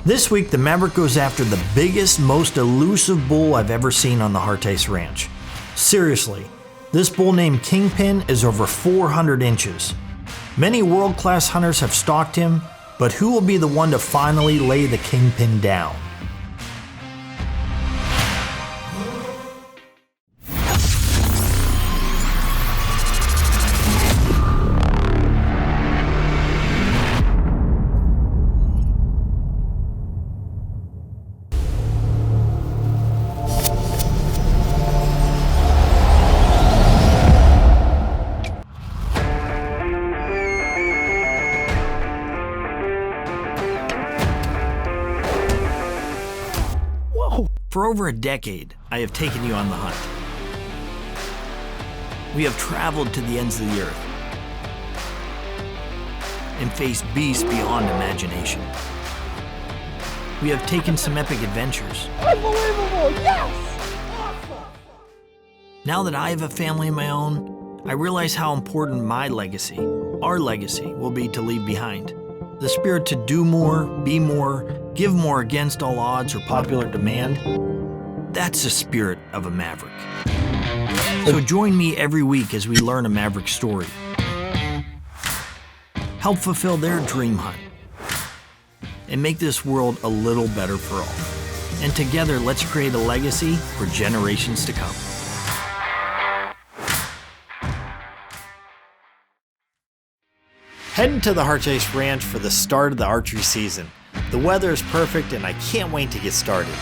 This week, the Maverick goes after the biggest, most elusive bull I've ever seen on the Harteis Ranch. Seriously, this bull named Kingpin is over 400 inches. Many world-class hunters have stalked him, but who will be the one to finally lay the Kingpin down? For over a decade, I have taken you on the hunt. We have traveled to the ends of the earth and faced beasts beyond imagination. We have taken some epic adventures. Unbelievable, yes! Awesome! Now that I have a family of my own, I realize how important my legacy, our legacy, will be to leave behind. The spirit to do more, be more, give more against all odds or popular demand. That's the spirit of a Maverick. So join me every week as we learn a Maverick story. Help fulfill their dream hunt. And make this world a little better for all. And together, let's create a legacy for generations to come. Heading to the Harteis Ranch for the start of the archery season. The weather is perfect and I can't wait to get started.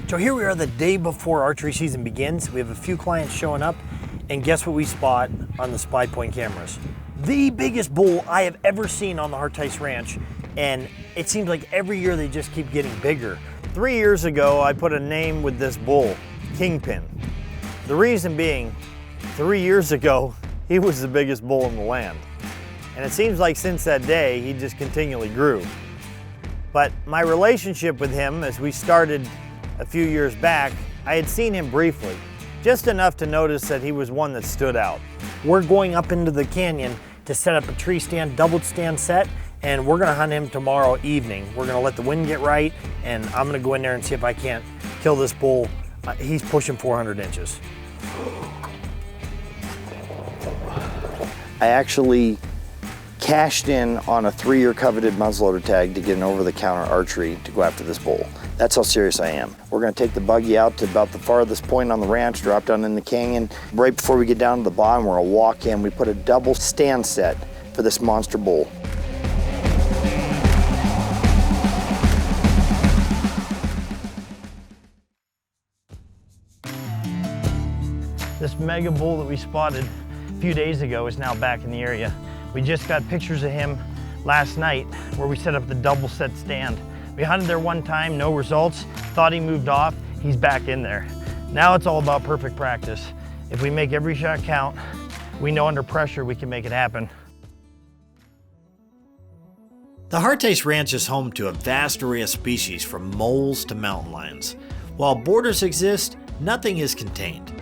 So here we are the day before archery season begins. We have a few clients showing up, and guess what we spot on the spy point cameras? The biggest bull I have ever seen on the Harteis Ranch, and it seems like every year they just keep getting bigger. 3 years ago, I put a name with this bull, Kingpin. The reason being, 3 years ago, he was the biggest bull in the land. And it seems like since that day, he just continually grew. But my relationship with him, as we started a few years back, I had seen him briefly, just enough to notice that he was one that stood out. We're going up into the canyon to set up a tree stand, double stand set, and we're gonna hunt him tomorrow evening. We're gonna let the wind get right, and I'm gonna go in there and see if I can't kill this bull. He's pushing 400 inches. I actually cashed in on a 3-year coveted muzzleloader tag to get an over-the-counter archery to go after this bull. That's how serious I am. We're gonna take the buggy out to about the farthest point on the ranch, drop down in the canyon. Right before we get down to the bottom, we're gonna walk in. We put a double stand set for this monster bull. This mega bull that we spotted a few days ago is now back in the area. We just got pictures of him last night where we set up the double set stand. We hunted there one time, no results, thought he moved off, he's back in there. Now it's all about perfect practice. If we make every shot count, we know under pressure we can make it happen. The Harteis Ranch is home to a vast array of species from moles to mountain lions. While borders exist, nothing is contained.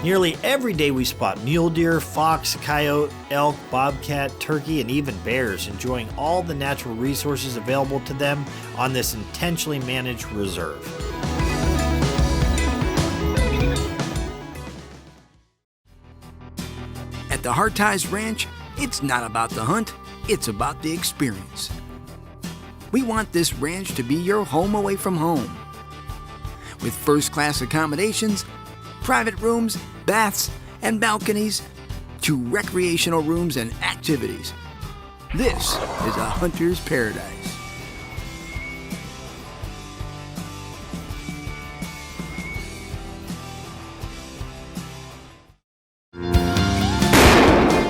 Nearly every day we spot mule deer, fox, coyote, elk, bobcat, turkey, and even bears enjoying all the natural resources available to them on this intentionally managed reserve. At the Harteis Ranch, it's not about the hunt, it's about the experience. We want this ranch to be your home away from home. With first-class accommodations, private rooms, baths, and balconies, to recreational rooms and activities. This is a hunter's paradise.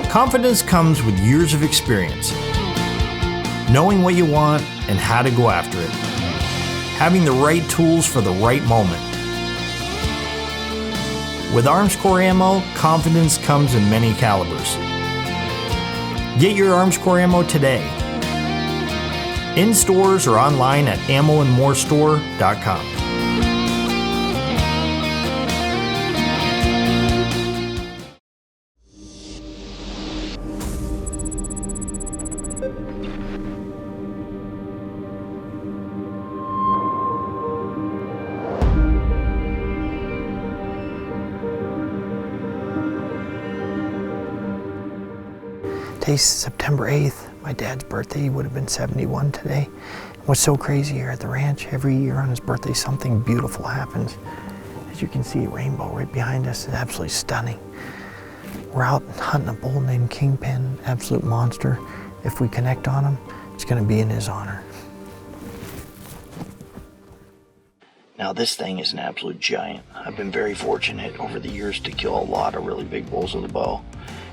Confidence comes with years of experience, knowing what you want and how to go after it, having the right tools for the right moment. With ArmsCore ammo, confidence comes in many calibers. Get your ArmsCore ammo today. In stores or online at ammoandmorestore.com. Today's September 8th, my dad's birthday. He would have been 71 today. What's so crazy here at the ranch, every year on his birthday, something beautiful happens. As you can see, a rainbow right behind us is absolutely stunning. We're out hunting a bull named Kingpin, absolute monster. If we connect on him, it's gonna be in his honor. Now this thing is an absolute giant. I've been very fortunate over the years to kill a lot of really big bulls with a bow,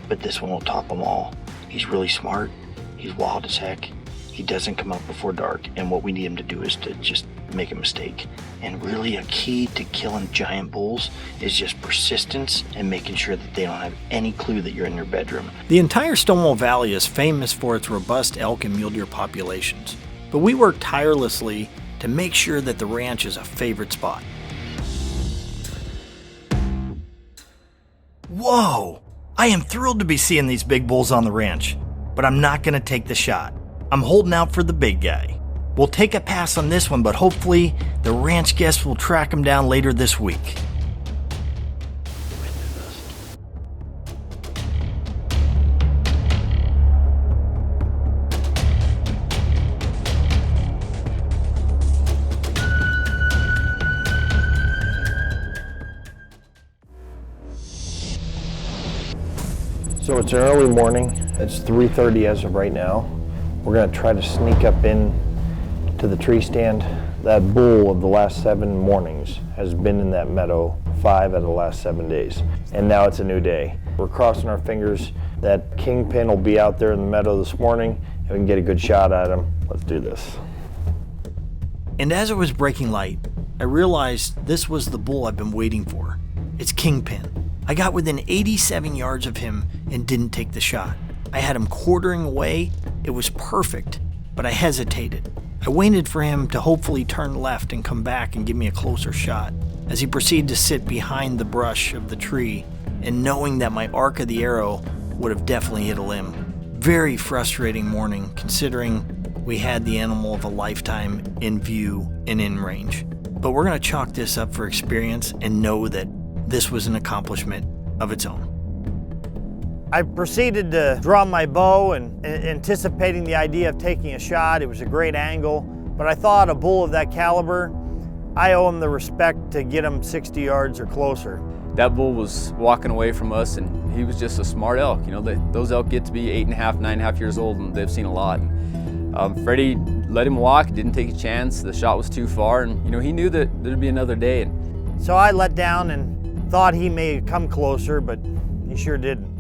but this one will top them all. He's really smart, he's wild as heck, he doesn't come up before dark, and what we need him to do is to just make a mistake. And really a key to killing giant bulls is just persistence and making sure that they don't have any clue that you're in your bedroom. The entire Stonewall Valley is famous for its robust elk and mule deer populations, but we work tirelessly to make sure that the ranch is a favorite spot. Whoa! I am thrilled to be seeing these big bulls on the ranch, but I'm not going to take the shot. I'm holding out for the big guy. We'll take a pass on this one, but hopefully the ranch guests will track him down later this week. So it's an early morning. It's 3:30 as of right now. We're gonna try to sneak up in to the tree stand. That bull of the last 7 mornings has been in that meadow 5 out of the last 7 days. And now it's a new day. We're crossing our fingers that Kingpin will be out there in the meadow this morning and we can get a good shot at him. Let's do this. And as it was breaking light, I realized this was the bull I've been waiting for. It's Kingpin. I got within 87 yards of him and didn't take the shot. I had him quartering away. It was perfect, but I hesitated. I waited for him to hopefully turn left and come back and give me a closer shot as he proceeded to sit behind the brush of the tree, and knowing that my arc of the arrow would have definitely hit a limb. Very frustrating morning considering we had the animal of a lifetime in view and in range. But we're going to chalk this up for experience and know that this was an accomplishment of its own. I proceeded to draw my bow and anticipating the idea of taking a shot. It was a great angle, but I thought a bull of that caliber, I owe him the respect to get him 60 yards or closer. That bull was walking away from us and he was just a smart elk. You know, those elk get to be 8.5, 9.5 years old and they've seen a lot. Freddie let him walk, didn't take a chance. The shot was too far and, you know, he knew that there'd be another day. So I let down and thought he may come closer, but he sure didn't.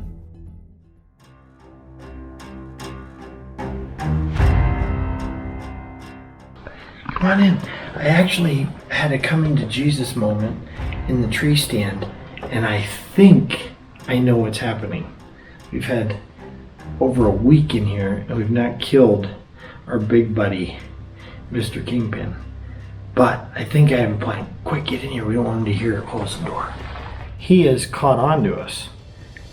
Come on in. I actually had a coming to Jesus moment in the tree stand, and I think I know what's happening. We've had over a week in here, and we've not killed our big buddy, Mr. Kingpin. But I think I have a plan. Quick, get in here. We don't want him to hear it. Close the door. He has caught on to us.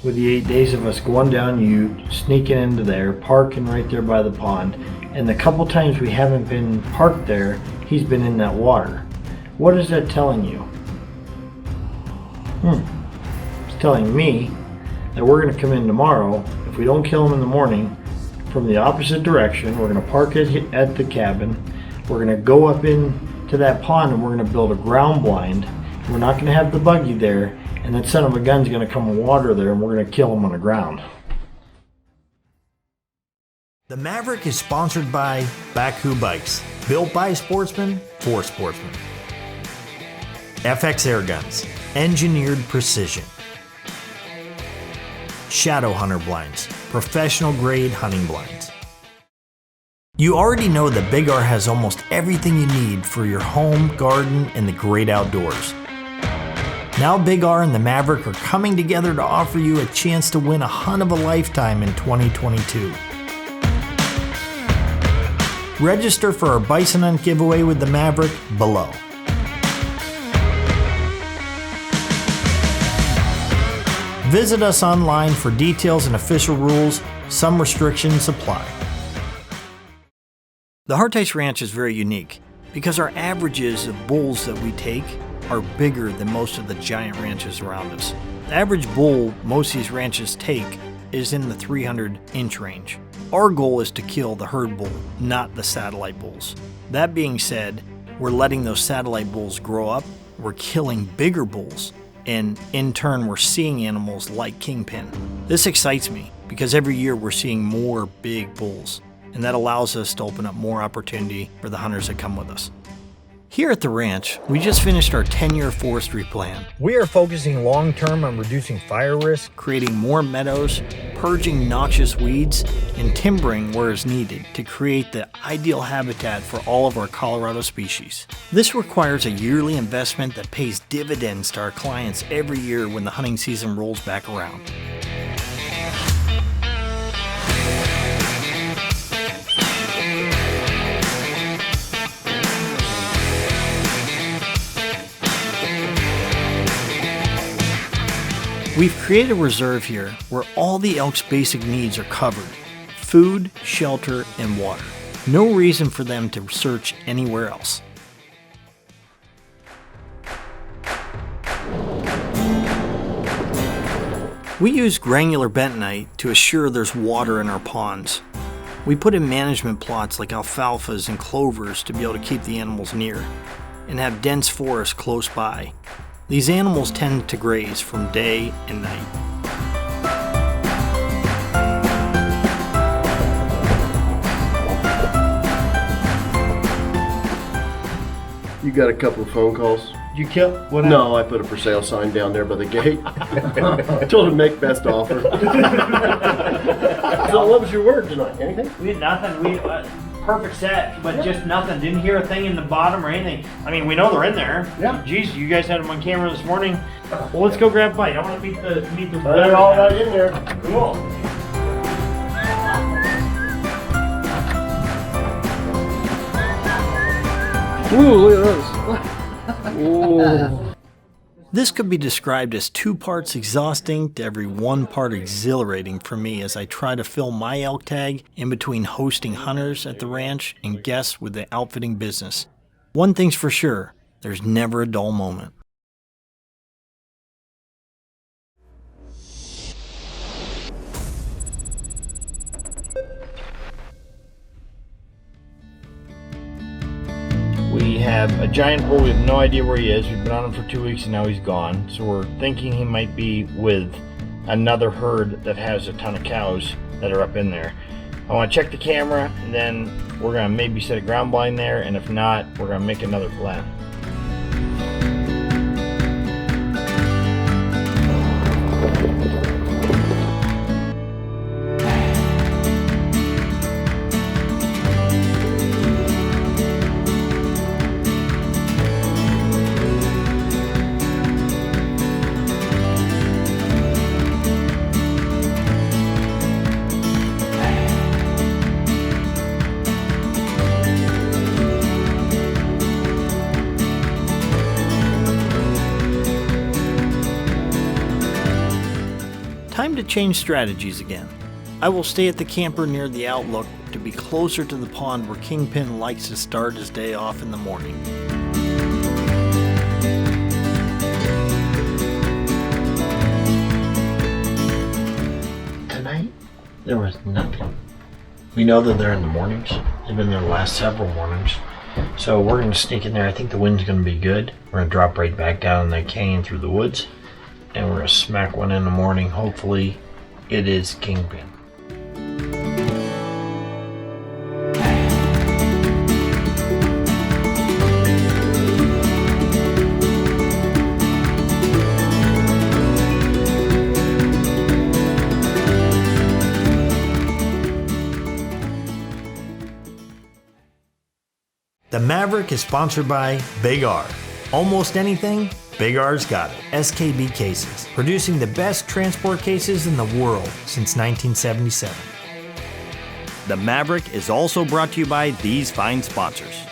With the 8 days of us going down Ute, sneaking into there, parking right there by the pond, and the couple times we haven't been parked there, he's been in that water. What is that telling you? It's telling me that we're going to come in tomorrow. If we don't kill him in the morning, from the opposite direction, we're going to park it at the cabin. We're going to go up into that pond and we're going to build a ground blind. We're not going to have the buggy there, and that son of a gun's going to come and water there, and we're going to kill him on the ground. The Maverick is sponsored by Baku Bikes, built by sportsmen for sportsmen. FX Air Guns, engineered precision. Shadow Hunter Blinds, professional grade hunting blinds. You already know that Big R has almost everything you need for your home, garden, and the great outdoors. Now Big R and the Maverick are coming together to offer you a chance to win a hunt of a lifetime in 2022. Register for our Bison Hunt giveaway with the Maverick below. Visit us online for details and official rules. Some restrictions apply. The Harteis Ranch is very unique because our averages of bulls that we take are bigger than most of the giant ranches around us. The average bull most of these ranches take is in the 300-inch range. Our goal is to kill the herd bull, not the satellite bulls. That being said, we're letting those satellite bulls grow up, we're killing bigger bulls, and in turn we're seeing animals like Kingpin. This excites me because every year we're seeing more big bulls, and that allows us to open up more opportunity for the hunters that come with us. Here at the ranch, we just finished our 10-year forestry plan. We are focusing long-term on reducing fire risk, creating more meadows, purging noxious weeds, and timbering where is needed to create the ideal habitat for all of our Colorado species. This requires a yearly investment that pays dividends to our clients every year when the hunting season rolls back around. We've created a reserve here where all the elk's basic needs are covered: food, shelter, and water. No reason for them to search anywhere else. We use granular bentonite to assure there's water in our ponds. We put in management plots like alfalfas and clovers to be able to keep the animals near, and have dense forests close by. These animals tend to graze from day and night. You got a couple of phone calls? Did you kill? What No, I put a for sale sign down there by the gate. Told him make best offer. So what was your word tonight? Anything? We had nothing. We perfect set, but just nothing. Didn't hear a thing in the bottom or anything. I mean, we know they're in there. Yeah. Jeez, you guys had them on camera this morning. Well, let's go grab a bite. I want to meet the. They're all right in there. Cool. Ooh, look at those. Ooh. This could be described as 2 parts exhausting to every 1 part exhilarating for me as I try to fill my elk tag in between hosting hunters at the ranch and guests with the outfitting business. One thing's for sure, there's never a dull moment. We have a giant bull. We have no idea where he is. We've been on him for 2 weeks and now he's gone. So we're thinking he might be with another herd that has a ton of cows that are up in there. I want to check the camera and then we're going to maybe set a ground blind there, and if not, we're going to make another plan. Time to change strategies again. I will stay at the camper near the outlook to be closer to the pond where Kingpin likes to start his day off in the morning. Tonight, there was nothing. We know that they're in the mornings. They've been there the last several mornings. So we're going to sneak in there. I think the wind's going to be good. We're going to drop right back down that canyon through the woods. And we're going to smack one in the morning. Hopefully, it is Kingpin. The Maverick is sponsored by Big R. Almost anything? Big R's got it. SKB Cases, producing the best transport cases in the world since 1977. The Maverick is also brought to you by these fine sponsors.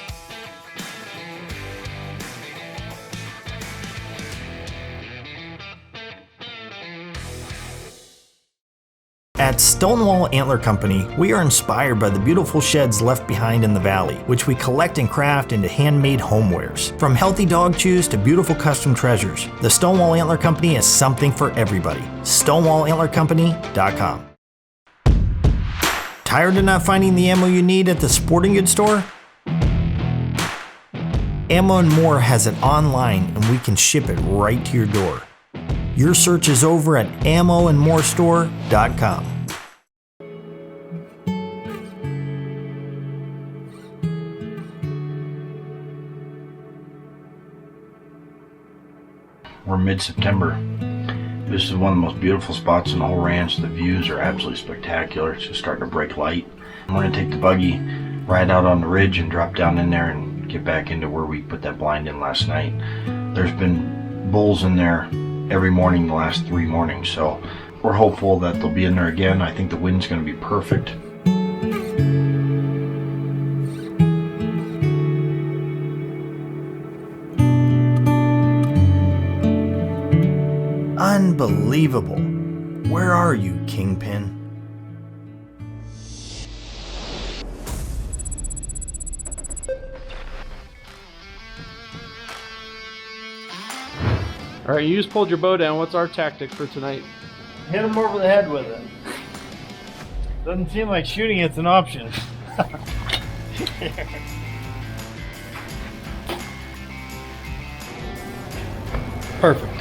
At Stonewall Antler Company, we are inspired by the beautiful sheds left behind in the valley, which we collect and craft into handmade homewares. From healthy dog chews to beautiful custom treasures, the Stonewall Antler Company is something for everybody. StonewallAntlerCompany.com. Tired of not finding the ammo you need at the sporting goods store? Ammo & More has it online and we can ship it right to your door. Your search is over at AmmoandMoreStore.com. We're mid-September. This is one of the most beautiful spots in the whole ranch. The views are absolutely spectacular. It's just starting to break light. We're going to take the buggy, ride out on the ridge and drop down in there and get back into where we put that blind in last night. There's been bulls in there every morning the last 3 mornings, so we're hopeful that they'll be in there again. I think the wind's going to be perfect. Unbelievable. Where are you, Kingpin? All right, you just pulled your bow down. What's our tactic for tonight? Hit him over the head with it. Doesn't seem like shooting it's an option. Perfect.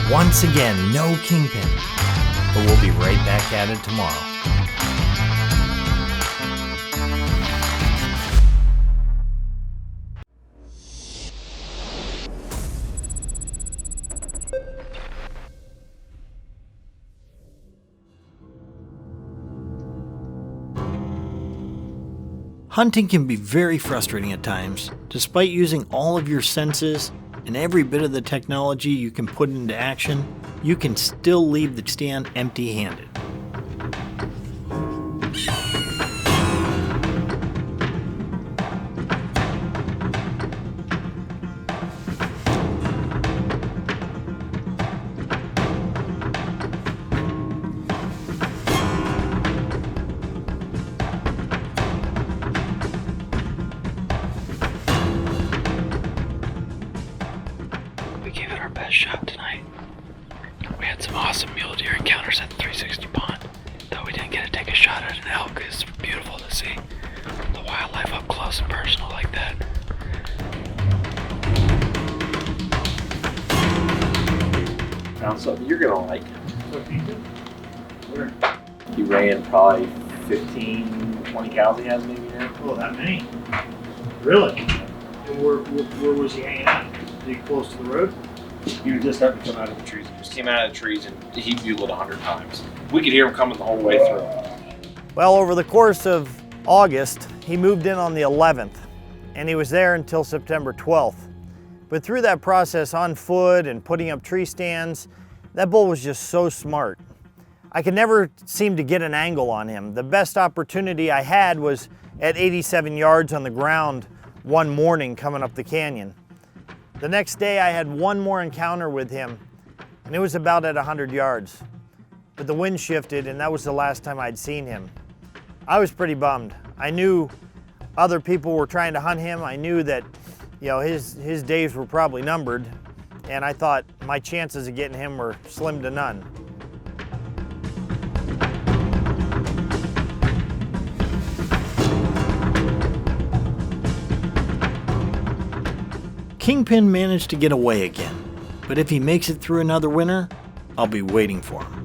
Once again, no Kingpin, but we'll be right back at it tomorrow. Hunting can be very frustrating at times. Despite using all of your senses and every bit of the technology you can put into action, you can still leave the stand empty-handed. We gave it our best shot tonight. We had some awesome mule deer encounters at the 360 pond. Though we didn't get to take a shot at an elk, it's beautiful to see the wildlife up close and personal like that. Found something you're gonna like. He ran probably 15, 20 cows he has maybe now. Oh, that many? Really? And where was he hanging out? Is he close to the road? He was just starting to come out of the trees. He just came out of the trees and he bugled 100 times. We could hear him coming the whole way through. Well, over the course of August, he moved in on the 11th, and he was there until September 12th. But through that process on foot and putting up tree stands, that bull was just so smart. I could never seem to get an angle on him. The best opportunity I had was at 87 yards on the ground one morning coming up the canyon. The next day I had one more encounter with him, and it was about at 100 yards. But the wind shifted, and that was the last time I'd seen him. I was pretty bummed. I knew other people were trying to hunt him. I knew that, you know, his days were probably numbered, and I thought my chances of getting him were slim to none. Kingpin managed to get away again, but if he makes it through another winter, I'll be waiting for him.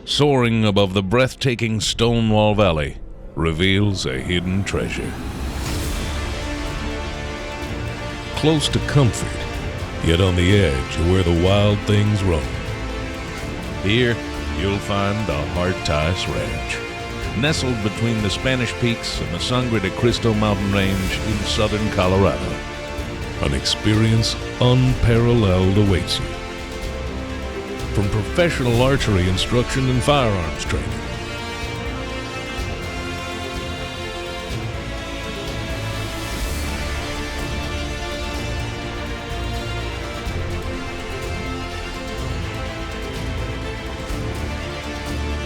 Soaring above the breathtaking Stonewall Valley reveals a hidden treasure. Close to comfort, yet on the edge of where the wild things roam. Here, you'll find the Harteis Ranch, nestled between the Spanish Peaks and the Sangre de Cristo mountain range in southern Colorado. An experience unparalleled awaits you. From professional archery instruction and firearms training,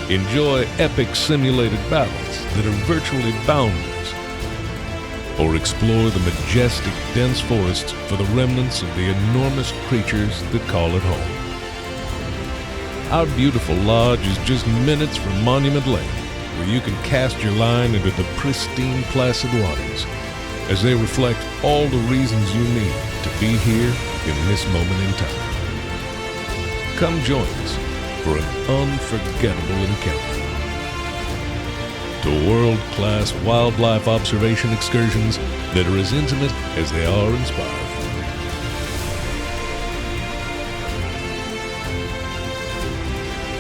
enjoy epic simulated battles that are virtually boundless, or explore the majestic, dense forests for the remnants of the enormous creatures that call it home. Our beautiful lodge is just minutes from Monument Lake, where you can cast your line into the pristine, placid waters, as they reflect all the reasons you need to be here in this moment in time. Come join us for an unforgettable encounter. To world-class wildlife observation excursions that are as intimate as they are inspiring.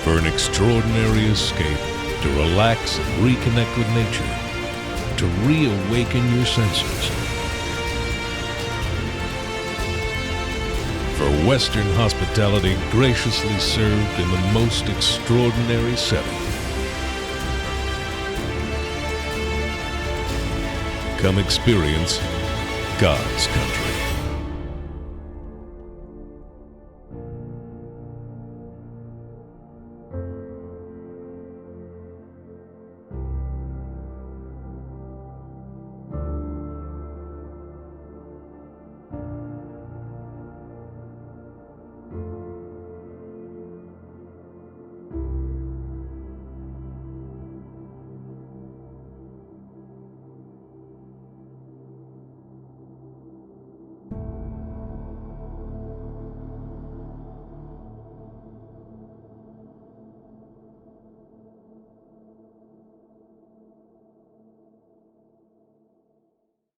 For an extraordinary escape, to relax and reconnect with nature, to reawaken your senses. For Western hospitality graciously served in the most extraordinary setting. Come experience God's country.